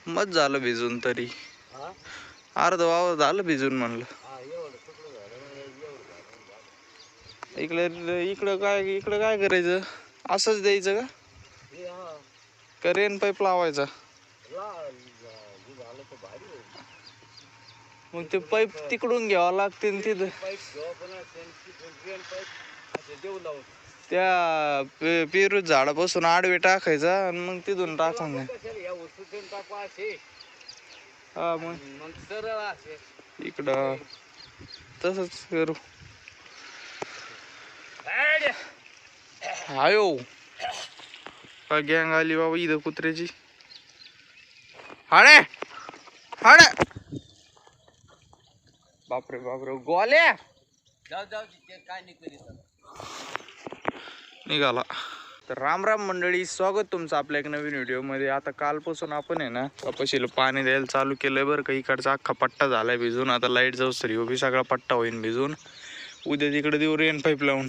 मत झालं भिजून तरी अर्ध वावर झालं भिजून म्हणलं. इकडं काय करायचं असंच द्यायचं का रेन पाईप लावायचा मग ते पाईप तिकडून घ्यावं लागते तिथं त्या पेरू झाडापासून आडवे टाकायचा आणि मग तिथून टाकायचं. हा मग इकडं तसंच करू. आयो काय गँग आली बाबा इथं कुत्र्याची. हाडे हाडे बापरे बापरे गोल्या काय निघाला. तर राम राम मंडळी, स्वागत तुमचं आपल्या एक नवीन व्हिडिओमध्ये. आता कालपासून आपण आहे ना कपाशीला पाणी द्यायला चालू केलंय बरं का. इकडचा अख्खा पट्टा झालाय भिजून. आता लाईट जाऊ तरी बी सगळा पट्टा होईल भिजून. उद्या तिकडे देऊ रेन पाईप लावून.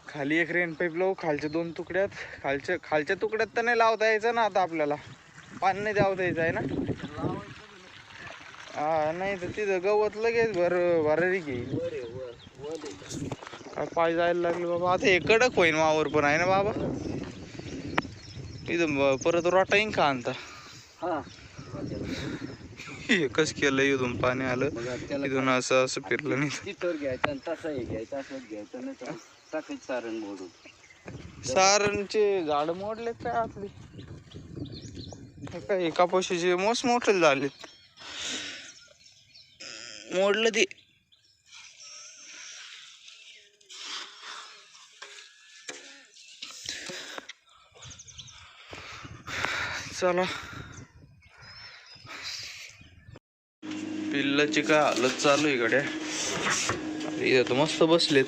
खाली एक रेन पाईप लावू खालच्या दोन तुकड्यात. खालच्या तुकड्यात तर नाही लावता यायचं ना आता आपल्याला, पाणी नाही द्यावता यायचं आहे ना. हा नाही तर तिथं गवत लगेच भरारी घेईल. काय पाय जायला लागले बाबा. आता हे कडक होईन वावर पण आहे ना बाबा. इथं परत रोटा येईन का आणता. कस केलं इथून पाणी आलं इथून असं असं फिरलं नाही. घ्यायचं तसं घ्यायचं असं घ्यायचं नाही तर टाकायचं सारण मोडून. सारणचे झाड मोडलेत काय आपली काय कापाशीचे मोस मोठे झालेत. मोडलं ते. चला पिल्लाची काय हालत चालू आहे गड्या. इथं तर मस्त बसलेत.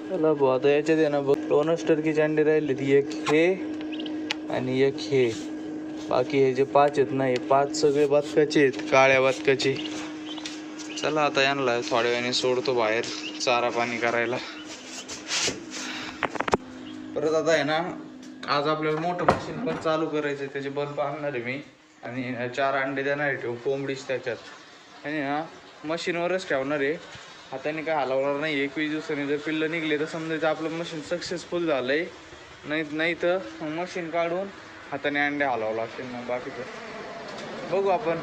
चला भाऊ आता याच्यात आहे ना बघ 2 टर्कीचे अंडे राहिले. ती एक हे आणि एक हे. बाकी हे जे 5 आहेत ना हे 5 सगळे बदकाचे आहेत, काळ्या बदकाचे. चला आता यांना थोड्या वेळाने सोडतो बाहेर चारा पाणी करायला. परत आता आहे ना आज आपल्याला मोठं मशीन पण चालू करायचं आहे. त्याचे बल्ब आणणार आहे मी आणि 4 अंडे देणार आहे ठेवून कोंबडीच त्याच्यात. आणि ना मशीनवरच ठेवणार आहे, हाताने काय हलवणार नाही. 21 दिवसांनी जर पिल्लं निघले तर समजायचं आपलं मशीन सक्सेसफुल झालं आहे. नाही तर मशीन काढून हाताने अंडे हलवावं लागतील. मग बाकीचं बघू आपण.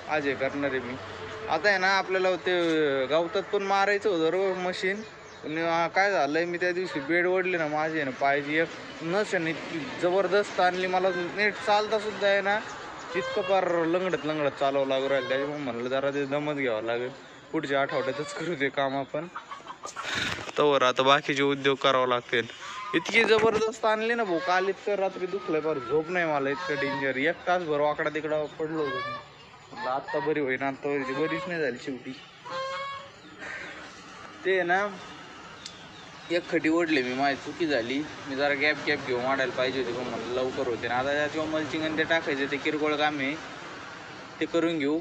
आज हे करणार आहे मी. आता आहे ना आपल्याला ते गवतात पण मारायचं होतं बरोबर मशीन. काय झालंय मी त्या दिवशी बेड ओढले ना माझे ना पायाची एक नस आहे इतकी जबरदस्त आणली. मला नीट चालता सुद्धा आहे ना इतकं फार लंगडत चालवावं लागू राहिलं. त्याच्यामुळे म्हणलं जरा ते दमच घ्यावं लागेल. पुढच्या आठवड्यातच करू ते काम आपण. तवर आता बाकीचे उद्योग करावं लागतील. इतकी जबरदस्त आणली ना भाऊ. काल इतकं रात्री दुखलंय फार. झोप नाही मला इतकं डेंजर. 1 तासभर वाकडा तिकडा पडलो होतो. आत्ता बरी होईना. आता बरीच नाही झाली शेवटी. ते ना एक खटी ओढले मी, माझी चुकी झाली. मी जरा गॅप घेऊन वाढायला पाहिजे होते पण मला लवकर होते ना. आता किंवा मल्चिंग आणि ते टाकायचे ते किरकोळ काम आहे ते करून घेऊ.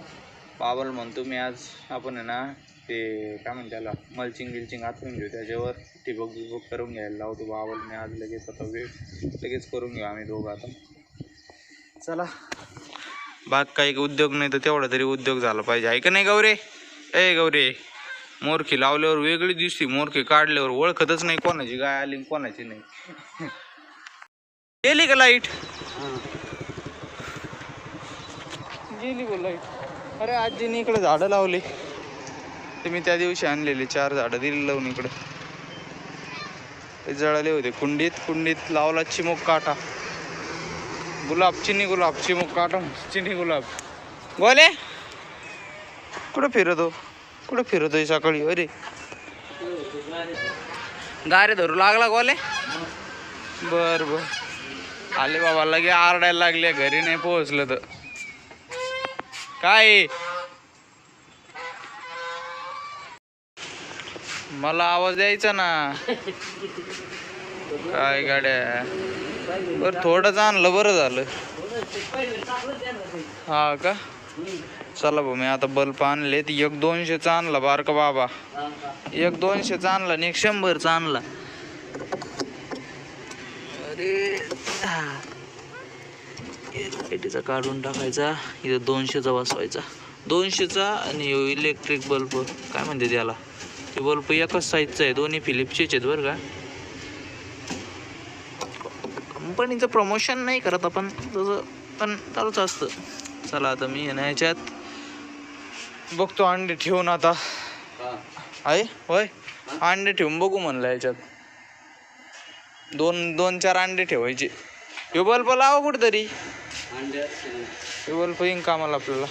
बाबाला म्हणतो मी आज आपण आहे ना ते काय म्हणते त्याला मल्चिंग आथरून घेऊ. त्याच्यावर ठिबक करून घ्यायला लावतो बाबाला मी आज. लगेच आता वेळ लगेच करून घेऊ आम्ही दोघं आता. चला बाग काही उद्योग नाही तर तेवढा तरी उद्योग झाला पाहिजे आहे का नाही गौरे. ए गौरे मोरखी लावल्यावर वेगळी दिसती. मोरखी काढल्यावर ओळखतच नाही कोणाची गाय आली कोणाची नाही. गेली का लाईट. गेली का लाईट. अरे आजीने इकडे झाडं लावले. ते मी त्या दिवशी आणलेले 4 झाडं दिली लावून. इकडे ते जळाले होते. कुंडीत लावला चिमुक काटा. गुलाब चिमुक काटा चिनी गुलाब. गोले कुठं फिरतोय सकाळी. अरे गारे धरू लागला गोले. बर आले बाबा लगे आरडायला लागले. घरी नाही पोहोचलं तर काय. मला आवाज द्यायचा ना. काय गाड्या बरं थोडंच आणलं बरं झालं. हा का. चला भाऊ मी आता बल्ब आणले. 100-200चा आणला बारका बाबा. 100-200चा आणला आणि 100चा आणला. लाईटीचा काढून टाकायचा, इथं 200चा बसवायचा, 200चा. आणि इलेक्ट्रिक बल्ब काय म्हणते त्याला, ते बल्ब एकाच साईजचा आहे, दोन्ही फिलिप्सचेच आहेत बरं का. कंपनीचं प्रमोशन नाही करत आपण तसं, पण चालूच असतं. चला आता मी ह्याच्यात बघतो अंडे ठेवून. आता आहे होय, अंडे ठेवून बघू म्हणलं याच्यात. 2-4 अंडे ठेवायचे. हे बल्ब लावा कुठेतरी, हे बल्ब येईन कामाला आपल्याला.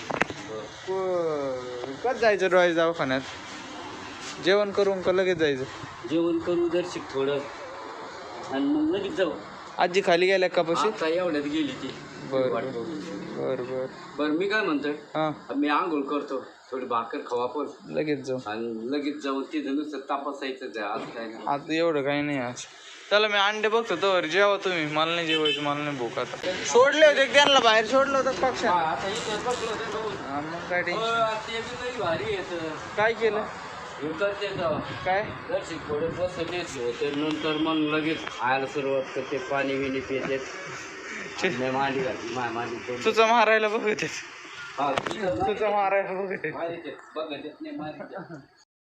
कधी जायचं डोळ्याच्या दवाखान्यात? जेवण करून का लगेच जायचं? जेवण करू दर्शिक थोडं आणि मग लगेच जाऊ. आजी खाली गेल्या का पशी? आता एवढ्यात गेली ती. बर मी काय म्हणतोय, हा मी आंघोळ करतो, थोडी भाकर खाऊ आपण, लगेच जाऊ. आणि लगेच जाऊ. तिथं नुसतं तापासायचं आज काय नाही. आता एवढं काही नाही आज. चला मी अंडे बघतो तर जेवा तुम्ही, मला नाही जेवायचं, मला नाही भूक. आता सोडले होते त्यांना बाहेर, सोडलं होतं पक्षा. आता इथं बसलो होतो. मग काय टेन्शन. ते बी तरी भारी येतं. काय केलं करते काय? दर्शिक थोडे बसले होते, नंतर मग लगेच खायला सुरुवात करते, पाणी बिणी पिते. मांडी घातली, मांडी तुझं मारायला बघत मारायला बघत.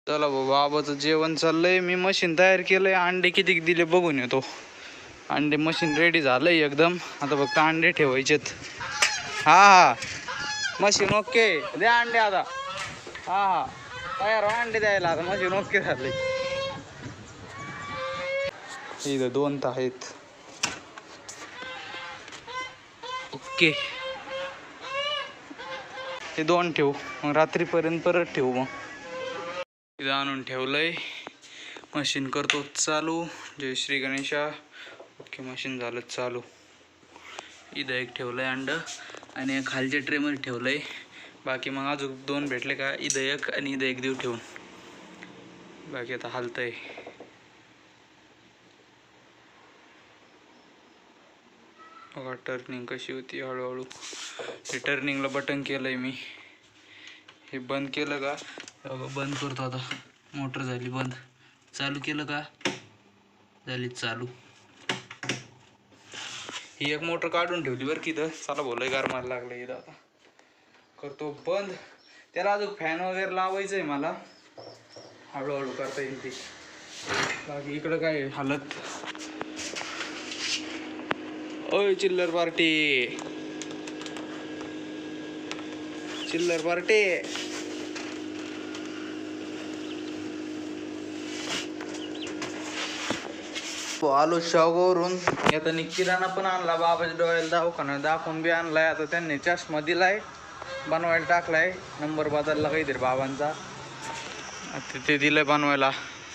चला भाऊ, बाबाचं जेवण चाललंय. मी मशीन तयार केलंय, अंडे किती दिले बघून येतो. अंडे मशीन रेडी झालंय एकदम. आता फक्त अंडे ठेवायचेत. हा मशीन ओके, द्या अंडे आता. हा तयार अंडे द्यायला, आता मशीन ओके झालंय. इथं 2 तर आहेत. ओके, हे 2 ठेवू, मग रात्रीपर्यंत परत ठेवू. मग इथं आणून ठेवलंय. मशीन करतो चालू. जय श्री गणेशा. ओके, मशीन झालं चालू. इथं एक ठेवलंय अंड, आणि खालच्या ट्रेमध्ये ठेवलंय. बाकी मग अजून 2 भेटले का, इथं एक आणि इथं एक देऊ ठेवून. बाकी आता हालतंय. बघा टर्निंग कशी होती हळूहळू. हे टर्निंगला बटन केलंय मी. हे बंद केलं का, बंद करतो आता. मोटर झाली बंद, चालू केलं का झाली चालू. ही एक मोटर काढून ठेवली बरं की इथं. चला बोलाय गार मार लागलं इथं. आता करतो बंद. त्याला अजून फॅन वगैरे लावायचं आहे मला, हळूहळू करता येईल ते. बाकी इकडं काय हालत. ओय चिल्लर पार्टी, चिल्लर पार्टी. आलो शावगावरून. आता किराणा पण आणला, बाबाच्या डोळ्याला दवाखाना दाखवून बी आणलाय. आता त्यांनी चष्मा दिलाय, बनवायला टाकलाय, नंबर बदलला काहीतरी बाबांचा, ते दिलंय बनवायला.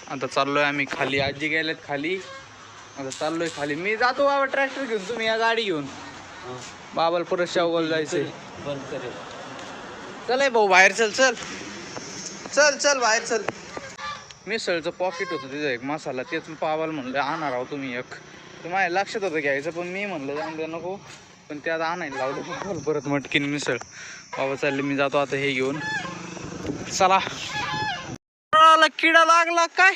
आता चाललोय आम्ही खाली. आजी गेल्यात खाली, आता चाललोय खाली. मी जातो बाबा ट्रॅक्टर घेऊन, तुम्ही या गाडी घेऊन. बाबाला परत शावगावला जायचंय. बंद करेल. चल भाऊ बाहेर, चल चल चल चल बाहेर चल. मिसळचं पॉकेट होतं तिथं एक मसाला, तेच पावाला म्हणलं आणणार आहो तुम्ही एक. तर माझ्या लक्षात होतं घ्यायचं, पण मी म्हणलं जाऊन द्या नको. पण ते आता आणायला लावलं परत मटकीन मिसळ. बाबा चालले, मी जातो आता हे घेऊन. चला. किडा लागला काय,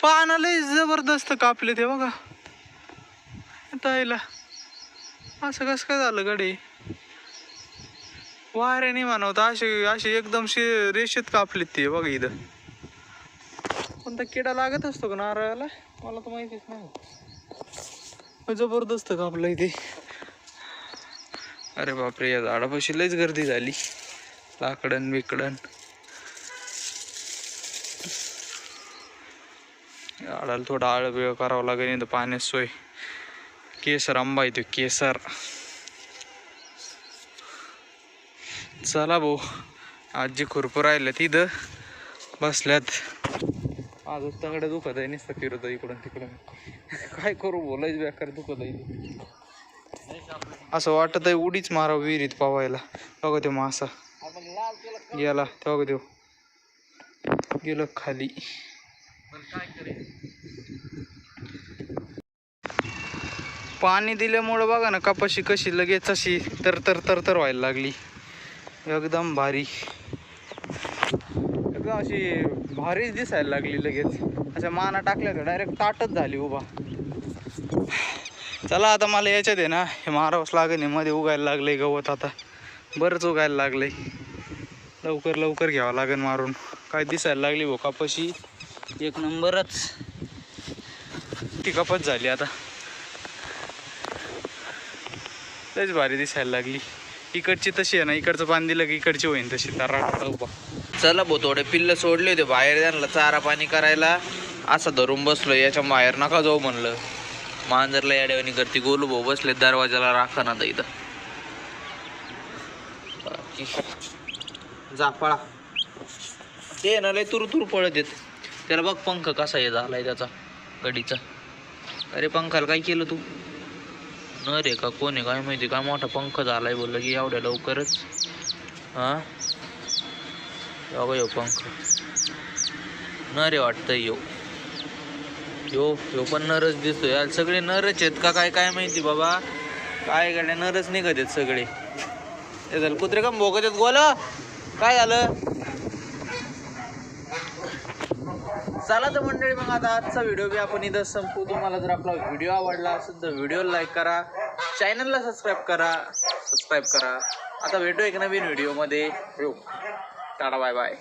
पानं लय जबरदस्त कापले ते बघा. ताईला असं कसं काय झालं गडे, वाऱ्याने म्हणवता असे असे एकदम रेषेत कापलेत ते बघा. इथं कोणता किडा लागत असतो का नारळाला, मला तर माहितीच नाही. जबरदस्त कापलंय ते. अरे बापरे, या झाडापाशी लयच गर्दी झाली. लाकडन बिकडन. झाडाला थोडा आळबिळ करावं लागेल. इथं पाण्याची सोय. केसर आंबा येतो, केसर. चला भाऊ, आजी खुरपं राहिल्या तिथं बसल्यात. आजच तंगड्या दुखत आहे, नुसतं फिरत इकडून तिकडून. काय करू, बोलायच बेकार दुखत आहे. असं वाटत आहे उडीच मारावं विहिरीत पावायला. बघा तो मासा गेला, तेव्हा देऊ गेलं खाली. पाणी दिल्यामुळं बघा ना कपाशी कशी लगेच अशी तर तर तर तर व्हायला लागली. एकदम भारी, एकदम अशी भारीच दिसायला लागली लगेच. अशा माना टाकल्या तर डायरेक्ट ताटच झाली उभा. चला आता मला याच्यात आहे ना हे मारावंच लागेल. मध्ये उगायला लागलंय गवत, आता बरंच उगायला लागलंय. लवकर लवकर घ्यावं लागेल मारून. काय दिसायला लागली भो कापशी, एक नंबरच ती कपच झाली आता. लयच भारी दिसायला लागली. इकडची तशी आहे ना, इकडचं पाणी दिलं की इकडची होईन तशी तर. चला भाऊ थोडे पिल्लं सोडले होते बाहेर, त्यांना चारा पाणी करायला. असं धरून बसलो, याच्या बाहेर नका जाऊ म्हणलं. मांजरला याड्यावानी करते. गोलू भाऊ बसले दरवाजाला राखा ना इथं. जाफळा ते ना लय तुरु तुरु पळत येत. त्याला बघ पंख कसा हे झालाय त्याचा गडीचा. अरे पंखाला काय केलं तू? न रे का कोण आहे काय माहिती, काय मोठा पंख झालाय बोललं की एवढ्या लवकरच. हा यो पंख न रे वाटतं. यो पण नरच दिसतो यार. सगळे नरच आहेत का काय काय माहिती बाबा. काय गाड्या नरच निघत आहेत सगळे. ते झालं कुत्रे का भोगत आहेत. गोला काय झालं? चला तर मंडळी मग आता आजचा व्हिडिओ बी आपण इथं संपू. तुम्हाला जर आपला व्हिडिओ आवडला असेल तर व्हिडिओला लाईक करा, चॅनलला सबस्क्राईब करा. आता भेटू एक नवीन व्हिडिओमध्ये. Tata bye bye.